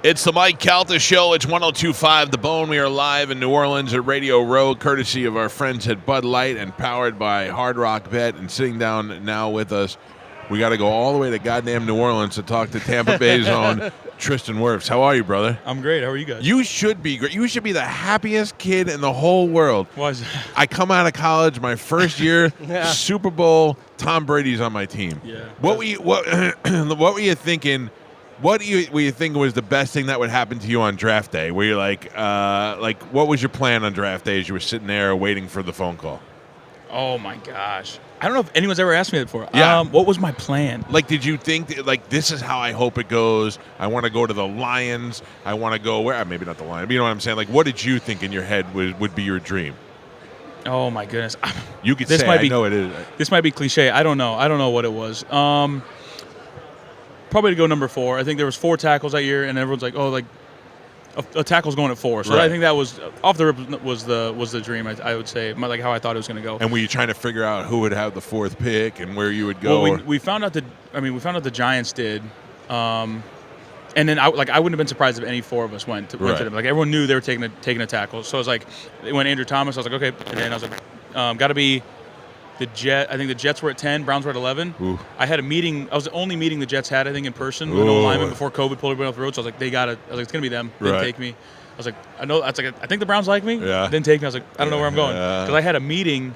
It's the Mike Calta Show. It's 102.5 The Bone. We are live in New Orleans at Radio Row, courtesy of our friends at Bud Light and powered by Hard Rock Bet. And sitting down now with us, we got to go all the way to goddamn New Orleans to talk to Tampa Bay's own Tristan Wirfs. How are you, brother? I'm great. How are you guys? You should be great. You should be the happiest kid in the whole world. Why is that? I come out of college, my first year, Yeah. Super Bowl, Tom Brady's on my team. Yeah. What were you thinking? What were you thinking was the best thing that would happen to you on draft day? Were you like, what was your plan on draft day as you were sitting there waiting for the phone call? Oh, my gosh. I don't know if anyone's ever asked me that before. Yeah. What was my plan? Like, did you think, like, this is how I hope it goes? I want to go to the Lions. I want to go where? Maybe not the Lions. But you know what I'm saying? Like, what did you think in your head would be your dream? Oh, my goodness. You could This say, might I be- know it is. This might be cliche. I don't know. I don't know what it was. Probably to go number 4. I think there was 4 tackles that year, and everyone's like, oh, like, a tackle's going at 4. So Right. I think that was off the rip was the dream. I would say, like how I thought it was going to go. And were you trying to figure out who would have the 4th pick and where you would go? Well, we found out the Giants did, and then I wouldn't have been surprised if any 4 of us went to them. Like everyone knew they were taking a tackle. So I was like, they went Andrew Thomas. I was like, okay, and then I was like, got to be the Jet. I think the Jets were at 10, Browns were at 11. Ooh. I had a meeting. I was the only meeting the Jets had, I think, in person with no alignment before COVID pulled everybody off the road. So I was like, they got it. I was like, it's gonna be them. They didn't take me. I was like, I know. I think the Browns like me. Yeah. Didn't take me. I was like, I don't know where I'm going because I had a meeting.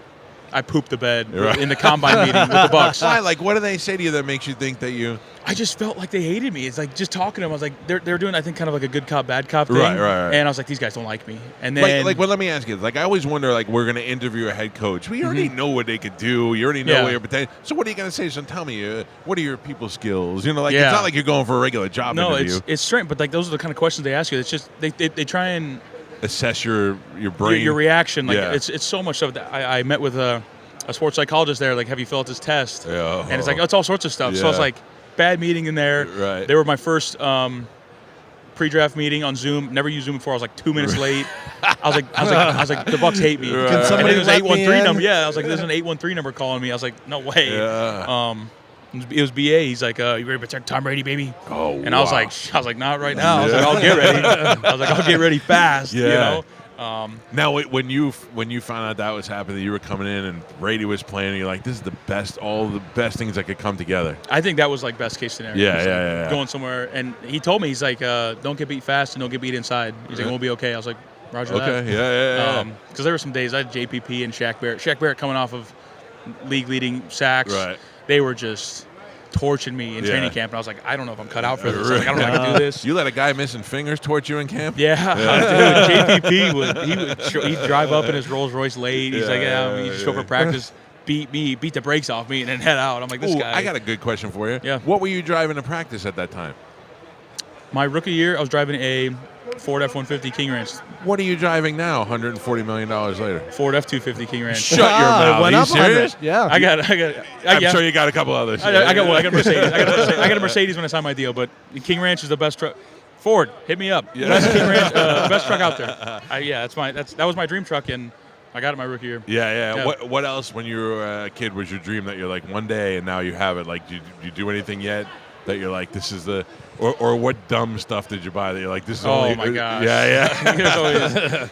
I pooped the bed Right. in the combine meeting with the Bucs. Why? Like, what do they say to you that makes you think that you? I just felt like they hated me. It's like just talking to them. I was like, they're doing, I think, kind of like a good cop, bad cop thing. Right. And I was like, these guys don't like me. And then, Well, let me ask you. Like, I always wonder. Like, we're going to interview a head coach. We already know what they could do. You already know Yeah. what your potential. So, what are you going to say? So, tell me, what are your people skills? You know, like Yeah. it's not like you're going for a regular job no, interview. it's strange, but like those are the kind of questions they ask you. It's just they try and Assess your brain, your reaction. Like Yeah. it's so much stuff. That I met with a sports psychologist there. Like, have you filled out this test? Yeah. And it's like it's all sorts of stuff. So I was Yeah. like, bad meeting in there. Right. They were my first pre-draft meeting on Zoom. Never used Zoom before. I was like 2 minutes late. I was like, the Bucs hate me. Right. Can somebody And it was let me 813 in? number. Yeah, I was like, there's an 813 number calling me. I was like, no way. Yeah. It was BA. He's like, you ready to protect Tom Brady, baby? Oh, And I was like, not right now. I was like, I'll get ready. I was like, I'll get ready fast. Yeah. You know. Now, when you found out that was happening, you were coming in and Brady was playing. And you're like, this is the best. All the best things that could come together. I think that was like best case scenario. Yeah, He's yeah. like, going somewhere, and he told me, he's like, don't get beat fast and don't get beat inside. He's like, we'll be okay. I was like, Roger that. Okay. Yeah. Because there were some days I had JPP and Shaq Barrett. Shaq Barrett coming off of league-leading sacks. Right. They were just torching me in Yeah. training camp, and I was like, I don't know if I'm cut out for this. I was like, I don't know if I can do this. You let a guy missing fingers torch you in camp? Yeah, dude. JPP he'd drive up in his Rolls Royce late. He's like, you just show up for practice, beat the brakes off me, and then head out. I'm like, this Ooh, guy. I got a good question for you. Yeah. What were you driving to practice at that time? My rookie year, I was driving a Ford F-150 King Ranch. What are you driving now, $140 million later? Ford F-250 King Ranch. Shut your mouth. It went Are you up 100. serious? Yeah. I'm sure you got a couple others. I got one. I got a Mercedes. I got a Mercedes when I signed my deal, but King Ranch is the best truck. Ford, hit me up. Yeah. Best King Ranch, best truck out there. That was my dream truck, and I got it my rookie year. Yeah. Yeah. What else, when you were a kid, was your dream that you're like, one day and now you have it? Like, did you do anything yet that you're like, this is the, or what dumb stuff did you buy that you're like, this is only? Oh my gosh. Yeah. There's always,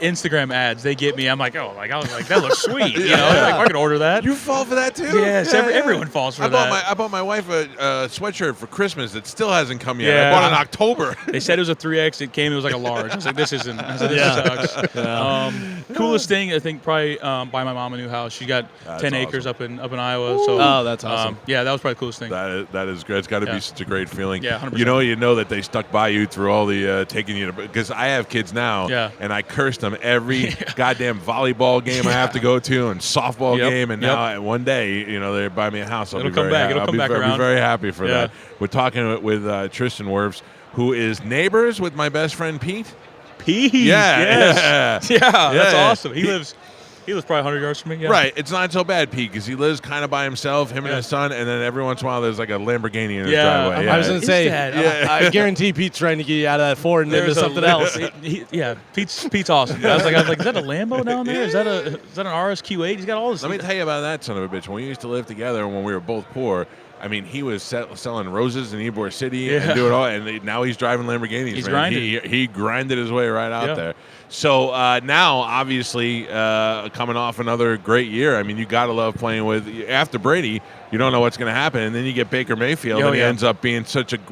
Instagram ads, they get me. I'm like, I was like, that looks sweet. You know, like, I could order that. You fall for that too? Yes, everyone falls for that. I bought my wife a sweatshirt for Christmas that still hasn't come yet. Yeah. I bought it in October. They said it was a 3X. It came. It was like a large. I was like, this isn't. I said, this sucks. Coolest thing, I think, probably buy my mom a new house. She got 10 acres up in Iowa. So, Oh, that's awesome. Yeah, that was probably the coolest thing. That is great. It's got to be such a great feeling. Yeah, 100%. You know that they stuck by you through all the taking you to, because I have kids now. Yeah. And I cursed them every goddamn volleyball game I have to go to and softball game, and now one day they buy me a house. It'll come back. It'll come back around. I'll be very happy for Yeah. that. We're talking with Tristan Wirfs, who is neighbors with my best friend Pete. Pete. Yeah. Yes. Yeah. That's Yeah. awesome. He lives probably 100 yards from me. Yeah. Right. It's not so bad, Pete, because he lives kind of by himself, him and his son, and then every once in a while there's like a Lamborghini in his driveway. I was going to Is say, that- I guarantee Pete's trying to get you out of that Ford and into something else. Pete's awesome. I was like, is that a Lambo down there? Is that an RSQ8? He's got all this. Let me tell you about that son of a bitch. When we used to live together, when we were both poor, I mean, he was selling roses in Ybor City and doing all, and now he's driving Lamborghinis. He's man. grinding. He grinded his way right out there. So now, obviously, coming off another great year. I mean, you got to love playing with. After Brady, you don't know what's going to happen, and then you get Baker Mayfield, and he ends up being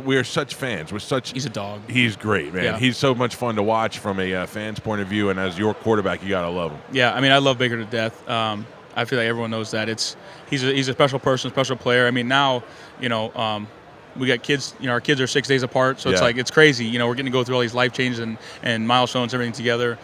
we're such fans. He's a dog. He's great, man. Yeah. He's so much fun to watch from a fan's point of view, and as your quarterback, you got to love him. Yeah, I mean, I love Baker to death. I feel like everyone knows that. He's a special person, special player. I mean, now, we got kids. Our kids are 6 days apart, so it's crazy. We're getting to go through all these life changes and milestones, everything together.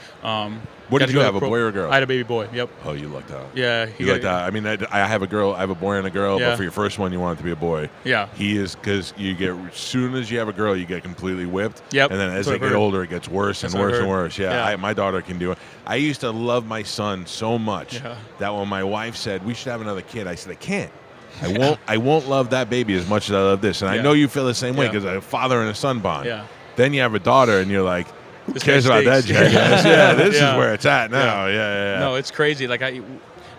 What did you have, a boy or a girl? I had a baby boy. Yep. Oh, you lucked out. Yeah, you lucked out. I mean, I have a girl. I have a boy and a girl. Yeah. But for your first one, you want it to be a boy. Yeah. He is, because as soon as you have a girl, you get completely whipped. Yep. And then as they get older, it gets worse and worse and worse. Yeah. My daughter can do it. I used to love my son so much that when my wife said we should have another kid, I said I can't. I won't love that baby as much as I love this. And I know you feel the same way because a father and a son bond. Yeah. Then you have a daughter, and you're like, who this cares about that jackass? This is where it's at now. Yeah. No, it's crazy. Like we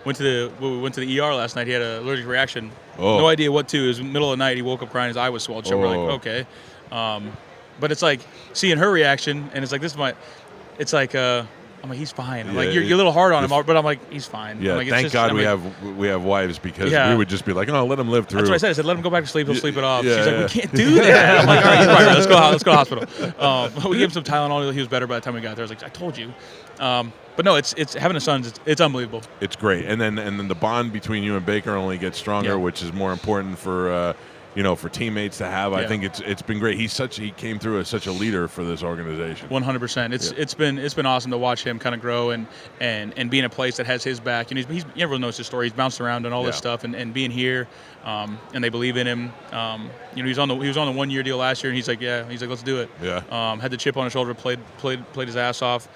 went to the ER last night. He had an allergic reaction. Oh. No idea what to. It was the middle of the night. He woke up crying. His eye was swelled shut. We're like, okay. But it's like seeing her reaction, and it's like it's like I'm like, he's fine. I'm like, you're a little hard on him, but I'm like, he's fine. Yeah, like, thank God we have wives, because we would just be like, let him live through. That's what I said. I said, let him go back to sleep. He'll sleep it off. She's like, we can't do that. I'm like, all right, you're right. Let's go to the hospital. We gave him some Tylenol. He was better by the time we got there. I was like, I told you. But no, it's having a son. It's unbelievable. It's great, and then the bond between you and Baker only gets stronger, which is more important for for teammates to have. I think it's been great. He came through as such a leader for this organization. 100%. It's been awesome to watch him kind of grow and be in a place that has his back. And everyone knows his story. He's bounced around and all this stuff, and being here, and they believe in him. He was on the 1 year deal last year, and he's like, let's do it. Yeah. Had the chip on his shoulder, played his ass off.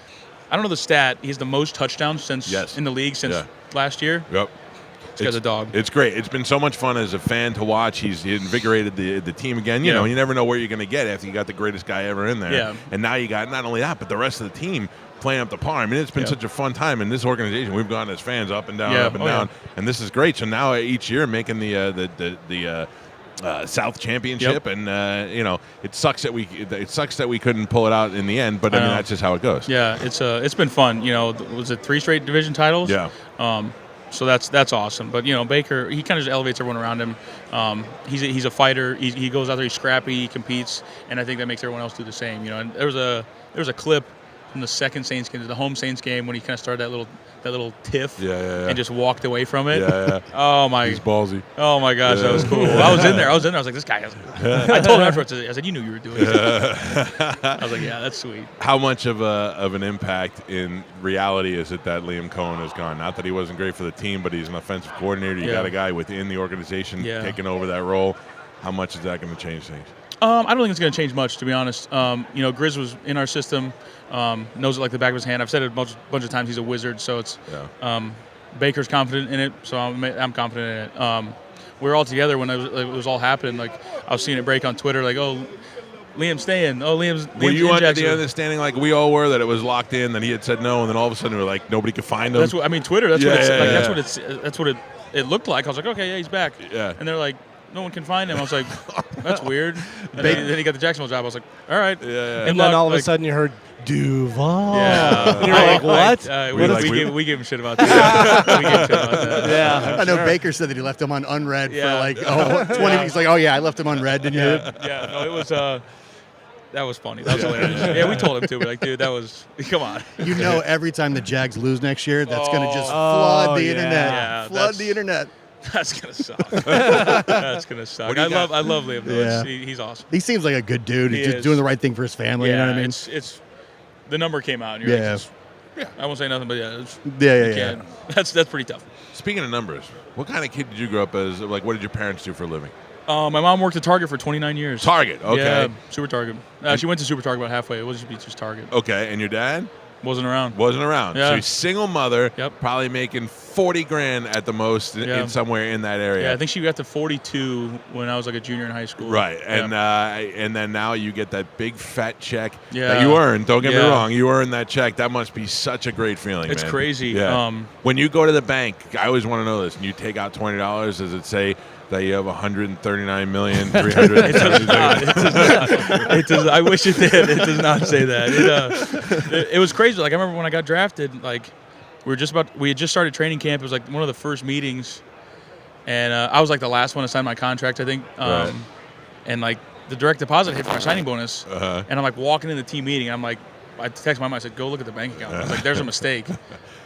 I don't know the stat. He's the most touchdowns in the league since last year. Yep. This guy's a dog. It's great. It's been so much fun as a fan to watch. He invigorated the team again. You know, you never know where you're going to get after you got the greatest guy ever in there. Yeah. And now you got not only that, but the rest of the team playing up the par. I mean, it's been such a fun time in this organization. We've gone as fans up and down, down, and this is great. So now each year making the South Championship, and it sucks that we couldn't pull it out in the end. But I mean, that's just how it goes. Yeah, it's been fun. Was it 3 straight division titles? Yeah. So that's awesome. But Baker, he kind of just elevates everyone around him. He's a fighter. He goes out there, he's scrappy, he competes, and I think that makes everyone else do the same. And there was a clip from the second Saints game, the home Saints game, when he kind of started that little tiff, and just walked away from it. Yeah. Oh my! He's ballsy. Oh my gosh, that was cool. I was in there. I was like, this guy. I told him afterwards. I said, you knew you were doing it. I was like, yeah, that's sweet. How much of an impact in reality is it that Liam Cohen has gone? Not that he wasn't great for the team, but he's an offensive coordinator. You got a guy within the organization taking over that role. How much is that going to change things? I don't think it's going to change much, to be honest. Grizz was in our system, knows it like the back of his hand. I've said it a bunch of times. He's a wizard, so it's Baker's confident in it, so I'm confident in it. We were all together when it was all happening. Like, I was seeing it break on Twitter, like, oh, Liam's staying. Oh, Liam's were you under Jackson. the understanding, like we all were, that it was locked in, that he had said no, and then all of a sudden we were like, nobody could find him? That's what Twitter. That's what it looked like. I was like, okay, yeah, he's back. Yeah. And they're like, no one can find him. I was like, that's weird. And then he got the Jacksonville job. I was like, all right. Yeah. And then all of a sudden you heard Duval. Yeah. And you're like, what? We gave him shit about that. Yeah. I know Baker said that he left him on unread for 20 weeks. Like, oh yeah, I left him unread. Didn't you? Yeah. No, it was. That was funny. That was hilarious. Yeah, we told him too. We're like, dude, that was. Come on. Every time the Jags lose next year, that's going to just flood the internet. Yeah, flood the internet. That's gonna suck. That's gonna suck. I love Liam though. Yeah. He's awesome. He seems like a good dude. He's just doing the right thing for his family. Yeah, you know what I mean? It's the number came out. And you're like, I won't say nothing, but yeah. That's pretty tough. Speaking of numbers, what kind of kid did you grow up as? Like, what did your parents do for a living? My mom worked at Target for 29 years. Target, okay. Yeah, Super Target. She went to Super Target about halfway. It wasn't just Target. Okay, and your dad? Wasn't around. Yeah. So he's single mother, Yep. probably making $40,000 at the most in somewhere in that area. Yeah, I think she got to 42 when I was like a junior in high school. Right, and then now you get that big fat check that Yeah. you earned. Don't get me wrong, you earned that check. That must be such a great feeling. It's man. crazy. Yeah. When you go to the bank, I always want to know this. And you take out $20. Does it say that you have 139,300,000. It does not. It does. I wish it did. It does not say that. It was crazy. Like I remember when I got drafted, like we had just started training camp. It was like one of the first meetings, and I was like the last one to sign my contract, I think. Right. And like the direct deposit hit for my signing bonus, and I'm like walking in the team meeting, and I'm like, I texted my mom. I said, "Go look at the bank account." I was like, "There's a mistake,"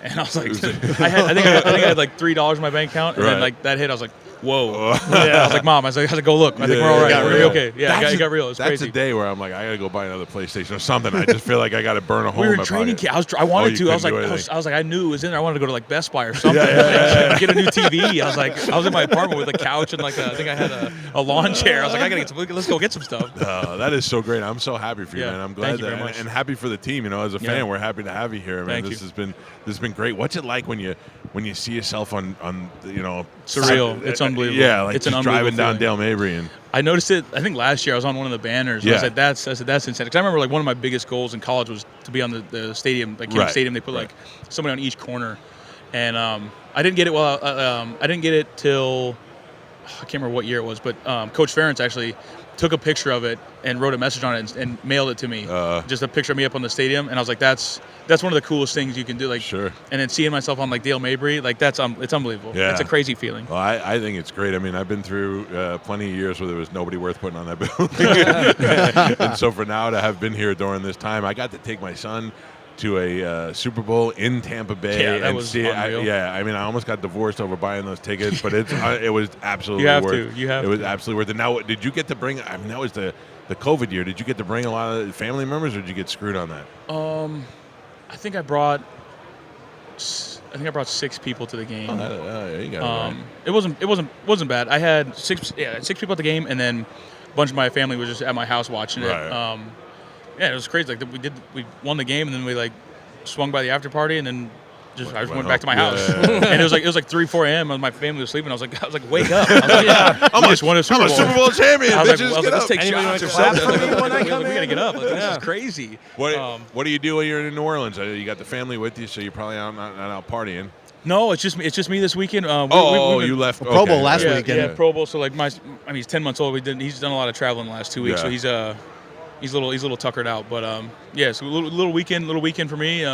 and I was like, I think I had like $3 in my bank account, and then like that hit. I was like, "Whoa!" I was like, "Mom," I was like, "Go look. I think we're all right. We're okay." Yeah, it got real. It was that's crazy. a day where I'm like, I gotta go buy another PlayStation or something. I just feel like I gotta burn a hole. We were in in my training pocket. camp. I wanted to. I was like, I knew it was in there. I wanted to go to like Best Buy or something. Get a new TV. I was in my apartment with a couch and like I think I had a lawn chair. I was like, I gotta get some. Let's go get some stuff. That is so great. I'm so happy for you, man. I'm glad Thank you very much. and happy for the team. You know, as a fan, we're happy to have you here, man. Thank This has been great. What's it like when you see yourself on surreal. It's unbelievable. Yeah, like it's an just driving down feeling. Dale Mabry and I noticed it. I think last year I was on one of the banners. And I said that's insane. Because I remember like one of my biggest goals in college was to be on the stadium, like Kim Stadium. They put like somebody on each corner, and I didn't get it. I didn't get it till I can't remember what year it was, but Coach Ferentz actually took a picture of it and wrote a message on it and mailed it to me. Just a picture of me up on the stadium, and I was like, that's one of the coolest things you can do. Like, sure. And then seeing myself on like Dale Mabry, like it's unbelievable. Yeah. It's a crazy feeling. Well, I think it's great. I mean, I've been through plenty of years where there was nobody worth putting on that building, and so for now to have been here during this time, I got to take my son to a Super Bowl in Tampa Bay. Yeah, that was unreal. I mean, I almost got divorced over buying those tickets, but it was absolutely worth. It was absolutely worth it. Now, did you get to bring? I mean, that was the COVID year. Did you get to bring a lot of family members, or did you get screwed on that? I think I brought 6 people to the game. You got it wasn't bad. I had 6 people at the game, and then a bunch of my family was just at my house watching it. Right. It was crazy. Like we won the game, and then we like swung by the after party, and then I just went back to my house. And it was like 3-4 a.m. and my family was sleeping. I was like, wake up! I was like, I'm a Super Bowl champion. I was like, let's take Anybody shots or clap something. for me when I come We gotta in? get up. Like, this is crazy. What do you do when you're in New Orleans? You got the family with you, so you're probably not out partying. No, it's just me this weekend. You left Pro Bowl last weekend. Yeah, Pro Bowl. So like he's 10 months old. He's done a lot of traveling the last 2 weeks. Yeah. So he's a little tuckered out. But so a little weekend for me.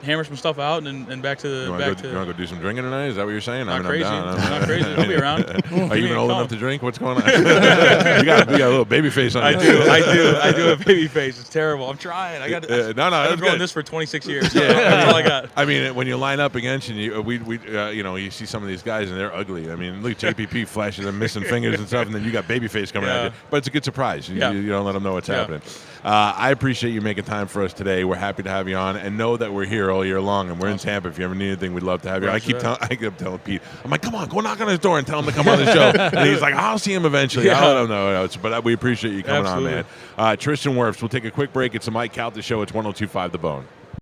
Hammer some stuff out and back to the You want to go do some drinking tonight? Is that what you're saying? Not I'm crazy. down. Not crazy. I'll be around. Are you even old enough to drink? What's going on? you got a little baby face on you. I do have a baby face. It's terrible. I'm trying. I've been growing this for 26 years. So that's all I got. I mean, when you line up against and you see some of these guys and they're ugly. I mean, look, JPP flashes them missing fingers and stuff, and then you got baby face coming at you. But it's a good surprise. You don't let them know what's happening. I appreciate you making time for us today. We're happy to have you on, and know that we're here all year long, and we're in Tampa. If you ever need anything, we'd love to have you. I keep telling Pete, I'm like, come on, go knock on his door and tell him to come on the show. And he's like, I'll see him eventually. I don't know. But we appreciate you coming on, man. Tristan Wirfs. We'll take a quick break. It's the Mike Calta Show. It's 102.5 The Bone.